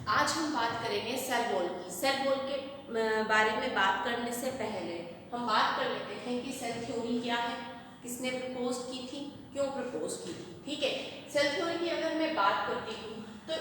आज हम बात करेंगे सेल वॉल की। सेल वॉल के बारे में बात करने से पहले हम बात कर लेते हैं कि सेल थ्योरी क्या है, किसने प्रपोज की थी, क्यों प्रपोज की थी। ठीक है, सेल थ्योरी की अगर मैं बात करती हूँ तो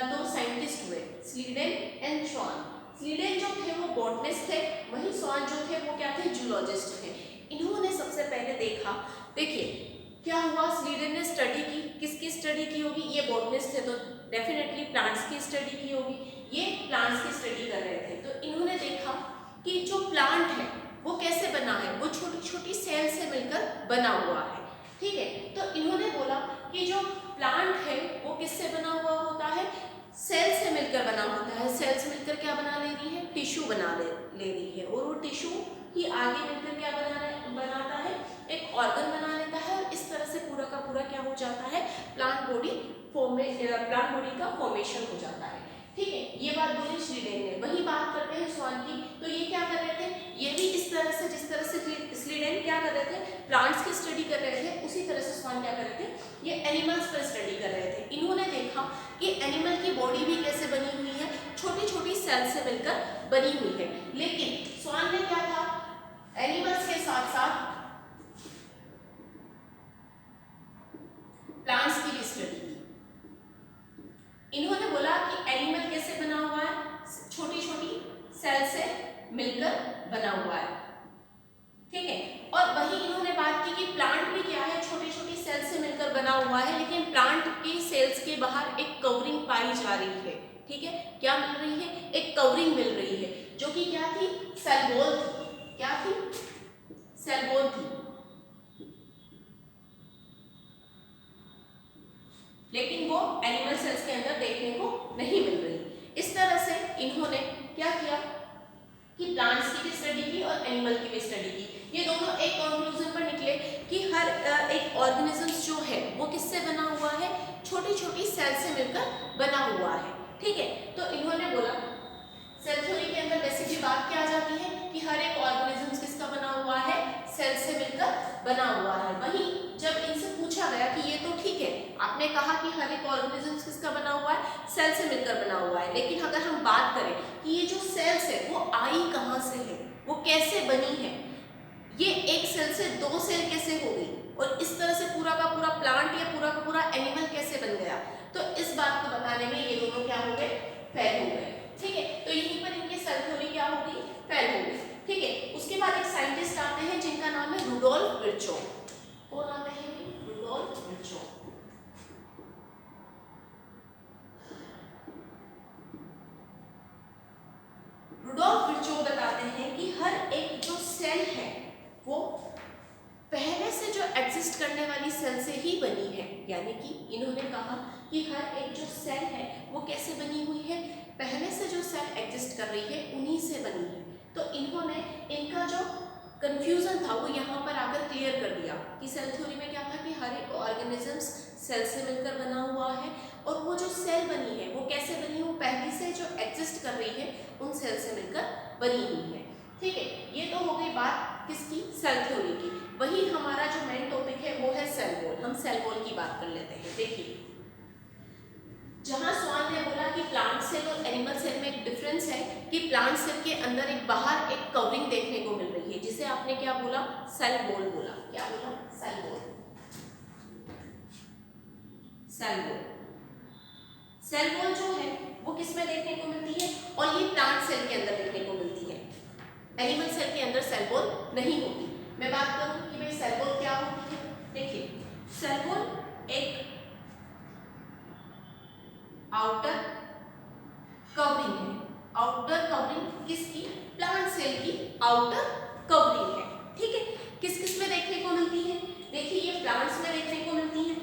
दो साइंटिस्ट हुए, स्लीडेन एंड श्वान। स्लीडेन जो थे वो बॉटनिस्ट थे, वहीं श्वान जो थे वो क्या थे, जूलॉजिस्ट थे। इन्होंने सबसे पहले देखा, देखिए क्या हुआ, स्लीडेन ने स्टडी की, किसकी स्टडी की होगी, ये बॉटनिस्ट थे तो डेफिनेटली प्लांट्स की स्टडी की होगी, ये प्लांट्स की स्टडी कर रहे थे। तो इन्होंने देखा कि जो प्लांट है वो कैसे बना है, वो छोटी छोटी सेल से मिलकर बना हुआ है। ठीक है, तो इन्होंने बोला कि जो प्लांट है वो किससे बना हुआ होता है, सेल से मिलकर बना होता है। सेल्स मिलकर क्या बना ले रही है, टिश्यू बना ले रही है, और वो टिश्यू ही आगे मिलकर क्या बनाता है, एक ऑर्गन बना लेता है, और इस तरह से पूरा का पूरा क्या हो जाता है, प्लांट बॉडी का फॉर्मेशन हो जाता है। ठीक है, ये बात बोली स्लीडेन ने। वही बात करते हैं श्वान की, तो ये क्या कर रहे थे, ये भी इस तरह से, जिस तरह से स्लीडेन क्या कर रहे थे, प्लांट्स की स्टडी कर रहे थे, उसी तरह से श्वान क्या कर रहे थे, ये एनिमल्स पर स्टडी कर रहे थे। इन्होंने देखा कि एनिमल की बॉडी भी कैसे बनी हुई है, छोटी छोटी सेल से मिलकर बनी हुई है। लेकिन श्वान ने क्या था, एनिमल्स के साथ साथ प्लांट्स की भी स्टडी की। इन्होंने बोला कि एनिमल कैसे बना हुआ है, छोटी छोटी सेल से मिलकर बना हुआ है। ठीक है, और वही इन्होंने बात की कि प्लांट भी क्या है, छोटी छोटी सेल से मिलकर बना हुआ है, लेकिन प्लांट की सेल्स के बाहर एक कवरिंग पाई जा रही है। ठीक है, क्या मिल रही है, एक कवरिंग मिल रही है, जो कि क्या थी, सेल वॉल थी। क्या थी, सेल वॉल थी, लेकिन वो एनिमल सेल्स के अंदर देखने को नहीं मिल रही। इस तरह से इन्होंने क्या किया कि प्लांट्स की भी स्टडी की और एनिमल की भी स्टडी की। ये दोनों एक कंक्लूजन पर निकले कि हर एक ऑर्गेनिज्म जो है वो किससे बना हुआ है, छोटी छोटी सेल से मिलकर बना हुआ है। ठीक है, तो इन्होंने बोला सेल थ्योरी के अंदर बेसिकली बात क्या आ जाती है कि हर एक ऑर्गेनिज्म किसका बना हुआ है, सेल से मिलकर बना हुआ है। वहीं जब इनसे पूछा गया कि ये तो ठीक है, आपने कहा कि हर एक ऑर्गेनिज्म किसका बना हुआ है, सेल से मिलकर बना हुआ है, लेकिन अगर हम बात करें कि ये जो सेल्स है वो आई कहाँ से है, वो कैसे बनी है, ये एक सेल से दो सेल कैसे हो गई, और इस तरह से पूरा का पूरा प्लांट या पूरा का पूरा एनिमल कैसे बन गया, तो इस बात को बताने में ये दोनों क्या हो गए, फेल हो गए। ठीक है, तो यहीं पर इनकी सेल थ्योरी क्या होगी, फेल हो गई। ठीक है, उसके बाद एक साइंटिस्ट आते हैं जिनका नाम है रुडोल्फ विर्चो। कौन आते हैं, रुडोल्फ विर्चो। रुडोल्फ विर्चो बताते हैं कि हर एक जो सेल है वो पहले से जो एग्जिस्ट करने वाली सेल से ही बनी है। यानी कि इन्होंने कहा कि हर एक जो सेल है वो कैसे बनी हुई है, पहले से जो सेल एग्जिस्ट कर रही है उन्हीं से बनी है। तो इन्होंने इनका जो कंफ्यूजन था वो यहाँ पर आकर क्लियर कर दिया कि सेल थ्योरी में क्या था कि हर एक ऑर्गेनिज्म सेल से मिलकर बना हुआ है, और वो जो सेल बनी है वो कैसे बनी, वो पहले से जो एग्जिस्ट कर रही है उन सेल से मिलकर बनी हुई है। ठीक है, ये तो हो गई बात किसकी, सेल थ्योरी की। वही हमारा जो मेन टॉपिक है वो है सेल वॉल। हम सेल वॉल की बात कर लेते हैं। देखिए, जहां श्वान ने बोला कि प्लांट सेल और एनिमल सेल में एक डिफरेंस है कि प्लांट सेल के अंदर एक बाहर एक कवरिंग देखने को मिल रही है, जिसे आपने क्या बोला, सेल वॉल बोला। क्या बोला, cell wall. Cell wall, cell wall जो है वो किसमें देखने को मिलती है, और ये प्लांट सेल के अंदर देखने को मिलती है। एनिमल सेल के अंदर सेल वॉल नहीं होती। मैं बात करूं कि भाई सेल वॉल क्या होती है। देखिए, सेल वॉल एक आउटर कवरिंग है। आउटर कवरिंग किसकी, प्लांट सेल की आउटर कवरिंग है। ठीक है, किस किस में देखने को मिलती है, देखिए ये प्लांट्स में देखने को मिलती है,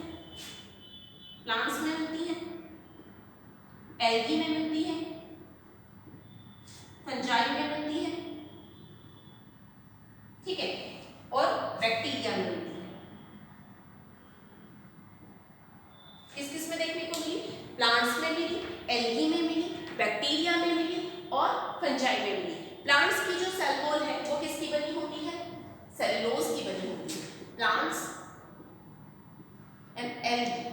प्लांट्स में मिलती है, एल्गी में मिलती है, फंजाई में मिलती है, ठीक है, और बैक्टीरिया में मिलती है। किस किस में देखने को मिली, प्लांट्स में मिली, एल्गी में मिली, बैक्टीरिया में मिली और फंजाई में मिली। प्लांट्स की जो सेल वॉल है वो किसकी बनी होती है, सेलुलोज की बनी होती है। प्लांट्स एंड एल्गी,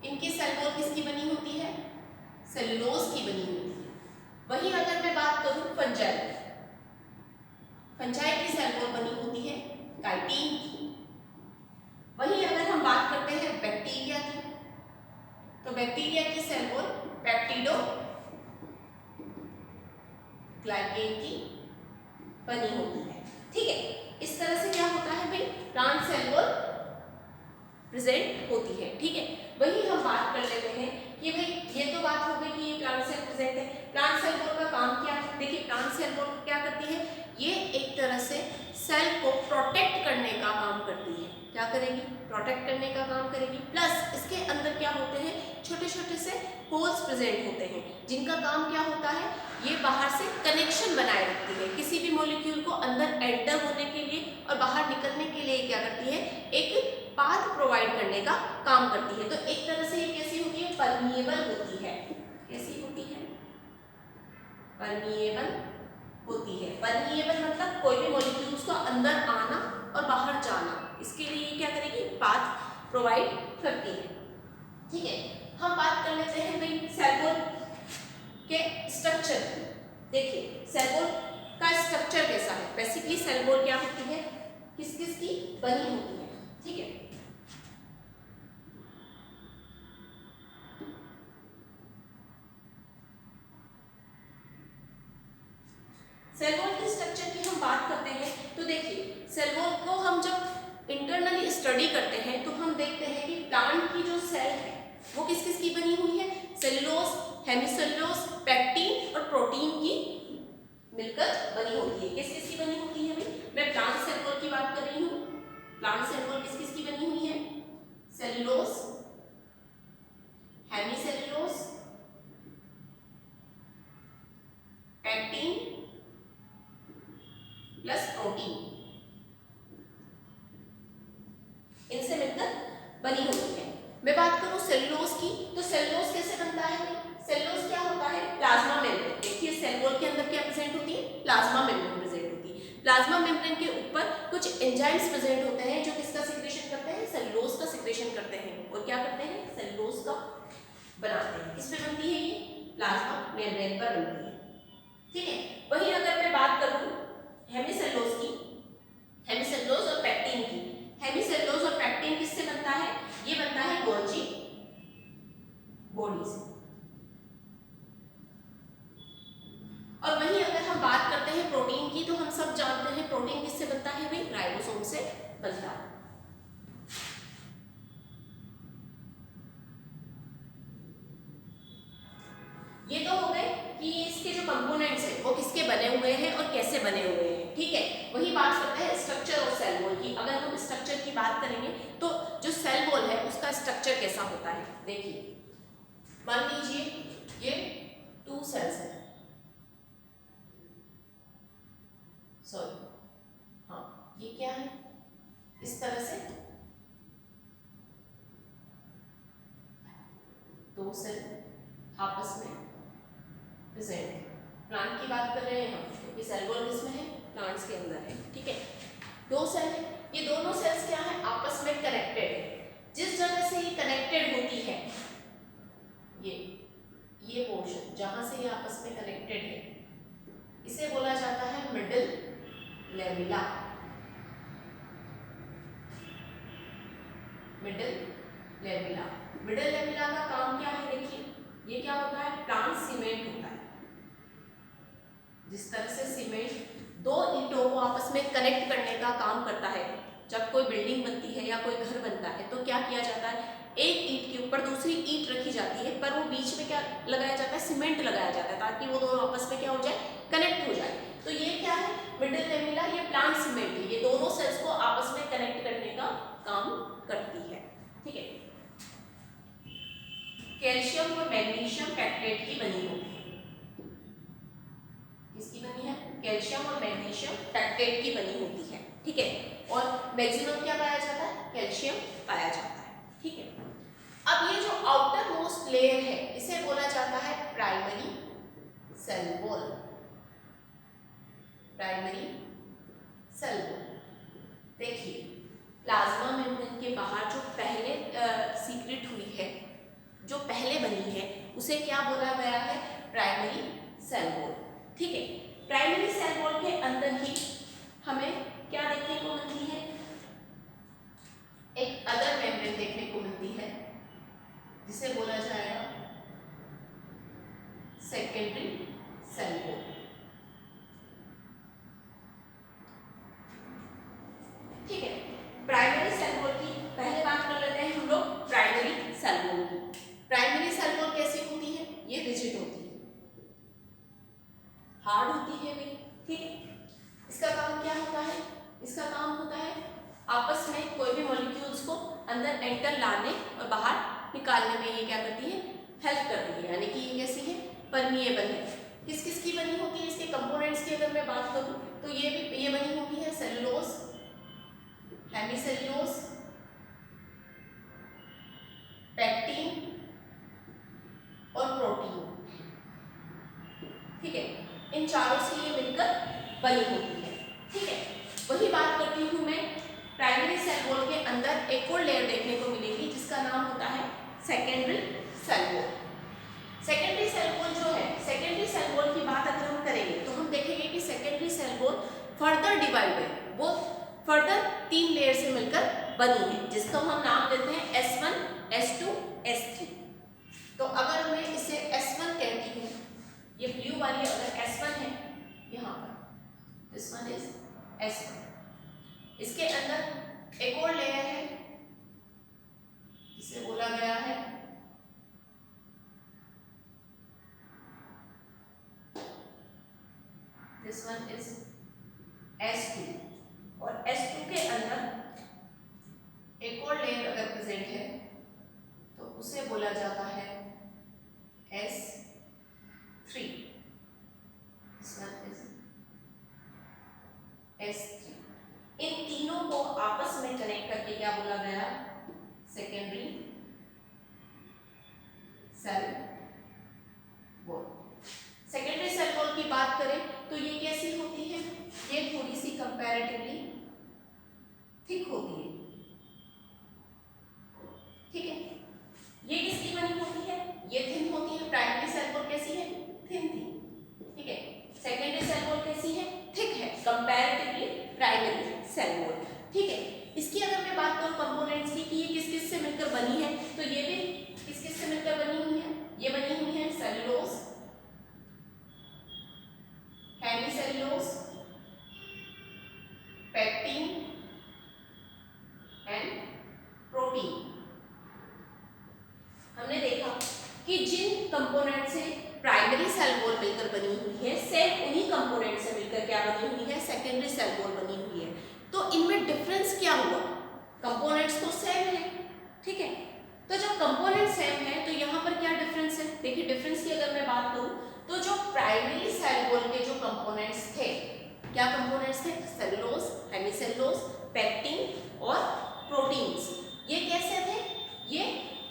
इनकी सेल वॉल किसकी बनी होती है, सेलुलोज की बनी होती है। वही अगर मैं बात करूं फंजाई, फंजाई की सेल वॉल बनी होती है काइटिन की। वही अगर हम बात करते हैं बैक्टीरिया की, तो बैक्टीरिया की सेल वॉल पेप्टिडो ग्लाइकेन की बनी होती है। ठीक है, इस तरह से क्या होता है भाई, प्लांट सेल वॉल प्रेजेंट होती है। ठीक है, वही हम बात कर लेते हैं कि भाई ये तो बात हो गई कि ये प्लांट सेल प्रेजेंट है। प्लांट सेल वॉल का काम क्या है? देखिए प्लांट सेल वॉल क्या करती है, ये एक तरह से सेल को प्रोटेक्ट करने का काम करती है। क्या करेगी? प्रोटेक्ट करने का काम करेगी। प्लस इसके अंदर क्या होते हैं, छोटे छोटे से होल्स प्रेजेंट होते हैं, जिनका काम क्या होता है, ये बाहर से कनेक्शन बनाए रखती है। किसी भी मॉलिक्यूल को अंदर एंटर होने के लिए और बाहर निकलने के लिए क्या करती है, एक पाथ प्रोवाइड करने का काम करती है। तो एक तरह से ये कैसी होती है, परमिएबल होती है। कैसी होती है? परमिएबल होती है। परमिएबल मतलब कोई भी मॉलिक्यूल्स को अंदर आना और बाहर जाना, इसके लिए क्या करेगी, पाथ प्रोवाइड करती है। ठीक है, हम बात कर लेते हैं भाई सेल वॉल के स्ट्रक्चर की। देखिए सेल वॉल का स्ट्रक्चर कैसा है। बेसिकली सेल वॉल क्या होती है, किस किस की बनी होती है। ठीक है, सेल वॉल के स्ट्रक्चर की हम बात करते हैं तो देखिए सेल वॉल को हम जब इंटरनली स्टडी करते हैं तो हम देखते हैं कि प्लांट की जो सेल है वो किस किस की बनी हुई है, सेलुलोज, हेमिसेलुलोज, पेक्टिन और प्रोटीन की मिलकर बनी होती है। किस किस की बनी होती है भाई, मैं प्लांट सेल वॉल की बात कर रही हूँ। प्लांट सेल वॉल किस किस की बनी हुई है, cellulose, hemicellulose, pectin plus protein, इनसे मिलकर बनी होती है। मैं बात करूं सेलुलोज की, तो सेलुलोज कैसे बनता है? सेलुलोज क्या होता है, प्लाज्मा मेम्ब्रेन। देखिए सेल वॉल के अंदर क्या प्रेजेंट होती है, प्लाज्मा मेम्ब्रेन प्रेजेंट होती है। प्लाज्मा मेम्ब्रेन के ऊपर कुछ एंजाइम्स प्रेजेंट होते हैं जो किसका सिक्रेशन करते हैं, सेलुलोज का सिक्रेशन करते हैं। और क्या करते हैं, सेलुलोज का बनाते हैं। किस पे बनती है ये, प्लाज्मा मेम्ब्रेन पर बनती है। ठीक है, वही अगर मैं बात करूं हेमिसेलुलोज की, हेमिसेलुलोज और पेक्टिन की, हेमिसेलुलोज और पेक्टिन किससे बनता है, ये बनता है गोल्जी बॉडी से। और वहीं अगर हम बात करते हैं प्रोटीन की, तो हम सब जानते हैं प्रोटीन किससे बनता है भाई, राइबोसोम से बनता है। ये तो हो गए कि इसके जो कंपोनेंट्स हैं वो किसके बने हुए हैं और कैसे बने हुए हैं। ठीक है, वही बात करते हैं स्ट्रक्चर ऑफ सेल वॉल की। अगर हम स्ट्रक्चर की बात करेंगे तो जो सेल वॉल है उसका स्ट्रक्चर कैसा होता है। देखिए मान लीजिए ये 2 सेल्स है, सॉरी हाँ ये क्या है, इस तरह से 2 सेल आपस में प्रेजेंट है। प्लांट की बात कर रहे हैं हम, क्योंकि सेल वॉल किसमें है, प्लांट्स के अंदर है। ठीक है, 2 सेल है, ये दोनों सेल्स क्या है, आपस में कनेक्टेड है। जिस जगह से ये कनेक्टेड होती है, ये पोर्शन जहां से ये आपस में कनेक्टेड है, इसे बोला जाता है middle lamella. Middle lamella, middle lamella का काम क्या है, देखिए ये क्या होता है, प्लांट सीमेंट होता है। जिस तरह से सीमेंट 2 ईंटों को आपस में कनेक्ट करने का काम करता है। जब कोई बिल्डिंग बनती है या कोई घर बनता है तो क्या किया जाता है, एक ईंट के ऊपर दूसरी ईंट रखी जाती है, पर वो बीच में क्या लगाया जाता है, सीमेंट लगाया जाता है, ताकि वो दोनों आपस में क्या हो जाए, कनेक्ट हो जाए। तो ये क्या है, मिडिल लेमिला, ये प्लांट सीमेंट है। ये दोनों सेल्स को आपस में कनेक्ट करने का काम करती है। ठीक है, कैल्शियम और मैग्नीशियम पेक्टेट की बनी होती है। किसकी बनी है, कैल्शियम और मैग्नीशियम पेक्टेट की बनी होती है। ठीक है, और मैक्सिमम क्या पाया जाता है, कैल्शियम पाया जाता है। ठीक है, अब ये जो आउटर मोस्ट लेयर है इसे बोला जाता है primary cell wall. Primary cell wall, देखिए प्लाज्मा मेम्ब्रेन के बाहर जो पहले सीक्रेट हुई है, जो पहले बनी है, उसे क्या बोला गया है? Primary cell wall. ठीक है, प्राइमरी सेल वॉल के अंदर ही हमें क्या देखने को मिलती है? एक अदर मेम्ब्रेन देखने को मिलती है जिसे बोला जाएगा सेकेंडरी सेल वॉल। ठीक है, प्राइमरी सेल वॉल की पहले बात कर लेते हैं हम लोग प्राइमरी सेल वॉल की। प्राइमरी सेल वॉल कैसी होती है? ये रिजिड होती है, हार्ड होती है भी। ठीक है, इसका काम क्या होता है? इसका काम होता है आपस में कोई भी मॉलिक्यूल्स को अंदर एंटर लाने और बाहर निकालने में ये क्या करती है? हेल्प करती है। यानी कि ये कैसी है? परमिएबल है। किस किस की बनी होती है? इसके कंपोनेंट्स की अगर मैं बात करूं तो ये बनी होती है सेलुलोज, हेमीसेलुलोज, पेक्टिन और प्रोटीन। ठीक है, इन चारों से ये मिलकर बनी होती है। ठीक है, वही बात करती हूँ मैं, प्राइमरी सेल वॉल के अंदर एक और लेयर देखने को मिलेगी जिसका नाम होता है secondary cell wall. Secondary cell wall जो है, सेकेंडरी सेल वॉल की बात अगर हम करेंगे तो हम देखेंगे कि secondary cell wall further divide है, वो फर्दर 3 लेयर से मिलकर बनी है जिसका हम नाम देते हैं S1, S2, S3। तो अगर मैं इसे S1 कहती हूँ, ये ब्लू वाली अगर S1 है यहाँ पर, दिस वन इज S1। इसके अंदर एक और लेयर है जिसे बोला गया है दिस वन इज S2, और S2 के अंदर एक और लेयर अगर प्रेजेंट है तो उसे बोला जाता है S3। This one is S3। इन तीनों को आपस में कनेक्ट करके क्या बोला गया? Secondary cell wall. Secondary cell wall की बात करें तो ये कैसी होती है? ये थोड़ी सी कंपैरेटिवली थिक होती है। ठीक है, ये किसकी बनी होती है? ये थिन होती है। प्राइमरी सेल वॉल कैसी है? थिन थी। ठीक है, सेकेंडरी सेल वॉल कैसी है? थिक है कंपैरेटिवली प्राइमरी सेल वॉल। ठीक है, इसकी अगर मैं बात करूं कंपोनेंट्स की कि ये किस किस से मिलकर बनी है, तो ये भी किस किस से मिलकर बनी हुई है? ये बनी हुई है cellulose, hemicellulose, pectin and protein. हमने देखा कि जिन कंपोनेंट से प्राइमरी सेल वॉल मिलकर बनी हुई है, सेम उन्हीं कंपोनेंट से मिलकर क्या बनी हुई है? सेकेंडरी सेल वॉल बनी हुई है। तो इनमें डिफरेंस क्या हुआ? कंपोनेंट्स तो सेम है। ठीक है, तो जब कंपोनेंट सेम है तो यहाँ पर क्या डिफरेंस है? देखिए, डिफरेंस की अगर मैं बात करूँ तो जो प्राइमरी सेल वॉल के जो कंपोनेंट्स थे, क्या कंपोनेंट्स थे? सेलुलोज, हेमीसेलुलोज, पेक्टिन और प्रोटीन्स। ये कैसे थे? ये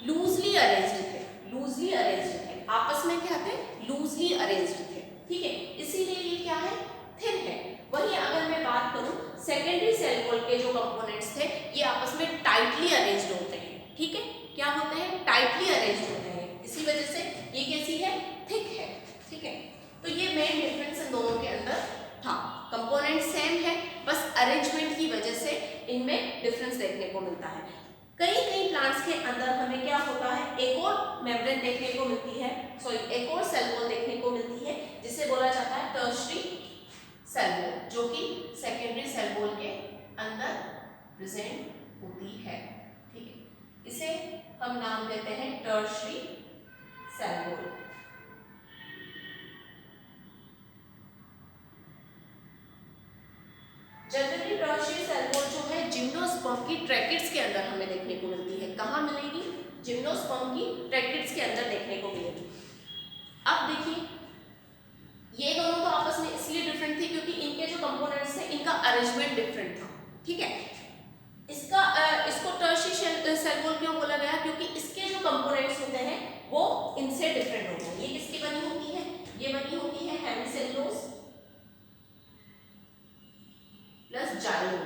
लूजली अरेंज्ड थे। लूजली अरेंज्ड थे, आपस में क्या थे? लूजली अरेंज्ड थे। ठीक है, इसीलिए ये क्या है? थिन है। वही अगर मैं बात करूं सेकेंडरी सेल वॉल के जो कंपोनेंट्स थे ये आपस में टाइटली अरेंज्ड होते हैं। ठीक है, क्या होते हैं? टाइटली अरेंज्ड होते हैं। इसी वजह से ये कैसी है? थिक है। ठीक है, तो ये मेन डिफरेंस इन दोनों के अंदर था। कंपोनेंट सेम है, बस अरेंजमेंट की वजह से इनमें डिफरेंस देखने को मिलता है। कई प्लांट्स के अंदर हमें क्या होता है? एक और मेम्ब्रेन देखने को मिलती है, एक और सेल वॉल देखने को मिलती है जिसे बोला जाता है टर्शरी सेल वॉल, जो कि सेकेंडरी सेल वॉल के अंदर प्रेजेंट होती है। ठीक है, इसे हम नाम देते हैं tertiary cell wall. Generally tertiary cell wall जो है जिम्नोस्पर्म की ट्रैकिट्स के अंदर हमें देखने को मिलती है। कहाँ मिलेगी? जिम्नोस्पर्म की ट्रैकिट्स के अंदर देखने को मिलेगी। अब देखिए, ये दोनों तो आपस में इसलिए डिफरेंट थे क्योंकि इनके जो कंपोनेंट्स थे इनका अरेंजमेंट डिफरेंट था। ठीक है, इसको टर्शरी सेल वॉल क्यों बोला गया? क्योंकि इसके जो कंपोनेंट्स होते हैं वो इनसे डिफरेंट होते हैं। ये किसकी बनी होती है? ये बनी होती है हेमीसेलुलोज प्लस जाइलम।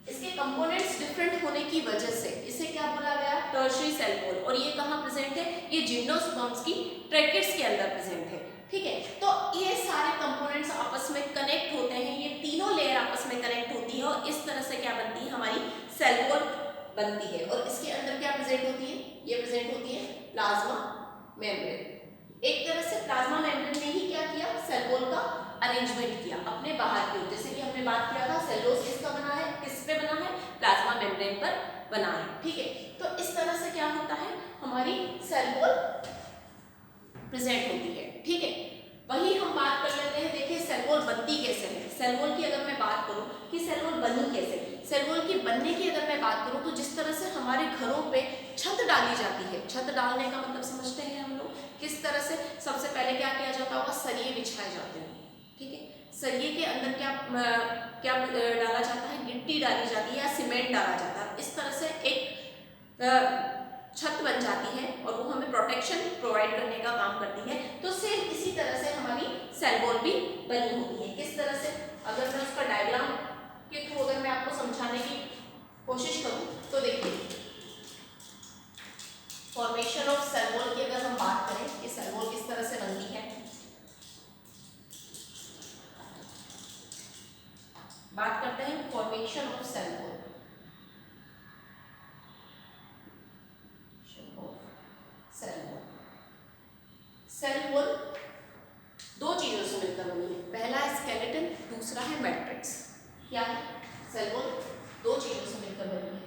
इसके कंपोनेंट्स डिफरेंट होने की वजह से इसे क्या बोला गया? टर्शियरी सेल वॉल, और ये कहाँ प्रेजेंट है, ये जिम्नोस्पर्म्स की ट्रैकेट्स के अंदर प्रेजेंट है। ठीक है, तो ये सारे कंपोनेंट्स आपस में कनेक्ट होते हैं, ये तीनों लेयर आपस में कनेक्ट होती है और इस तरह से क्या बनती है, हमारी सेल वॉल बनती है। और इसके अंदर क्या प्रेजेंट होती है, ये प्रेजेंट होती है प्लाज्मा मेम्ब्रेन। एक तरह से प्लाज्मा मेम्ब्रेन ने ही क्या किया, सेल वॉल का अरेंजमेंट किया अपने बाहर की ओर। जैसे कि हमने बात किया था सेलुलोज किसका बना है, किस पे बना है, प्लाज्मा मेम्ब्रेन पर बना है। ठीक है, तो इस तरह से क्या होता है, हमारी सेल वॉल प्रेजेंट होती है। ठीक है, वही हम बात कर लेते हैं, देखिए सेल वॉल बनती कैसे है। सेल वॉल की अगर मैं बात करूं कि सेल वॉल बनी कैसे, सेल वॉल की बनने की अगर मैं बात करूं तो जिस तरह से हमारे घरों पे छत डाली जाती है, छत डालने का मतलब समझते हैं हम लोग, किस तरह से सबसे पहले क्या किया जाता होगा, सरिये बिछाए जाते हैं। ठीक है, सरिये के अंदर क्या डाला जाता है, गिट्टी डाली जाती है या सीमेंट डाला जाता है। इस तरह से एक छत बन जाती है और वो हमें प्रोटेक्शन प्रोवाइड करने का काम करती है। तो सेम इसी तरह से हमारी सेल वॉल भी बनी होती है। किस तरह से, अगर मैं उसका डायग्राम के थ्रू अगर मैं आपको समझाने की कोशिश करूं तो देखिए, फॉर्मेशन ऑफ सेल वॉल की अगर हम बात करें कि सेल वॉल किस तरह से बनती है, बात करते हैं formation of cell wall. Cell wall दो चीजों से मिलकर बनी है, पहला है स्केलेटन, दूसरा है मैट्रिक्स। क्या है, सेल वॉल दो चीजों से मिलकर बनी है,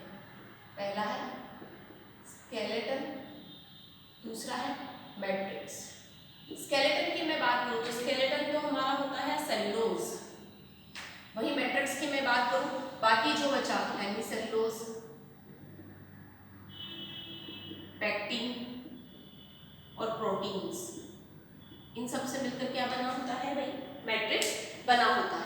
पहला है स्केलेटन, दूसरा है मैट्रिक्स। स्केलेटन की मैं बात करूं तो स्केलेटन तो हमारा होता है सेलुलोज, वही मैट्रिक्स की मैं बात करूं, बाकी जो बचा हेमीसेलुलोज, पैक्टिन और प्रोटीन्स, इन सब से मिलकर क्या बना होता है भाई, मैट्रिक्स बना होता है।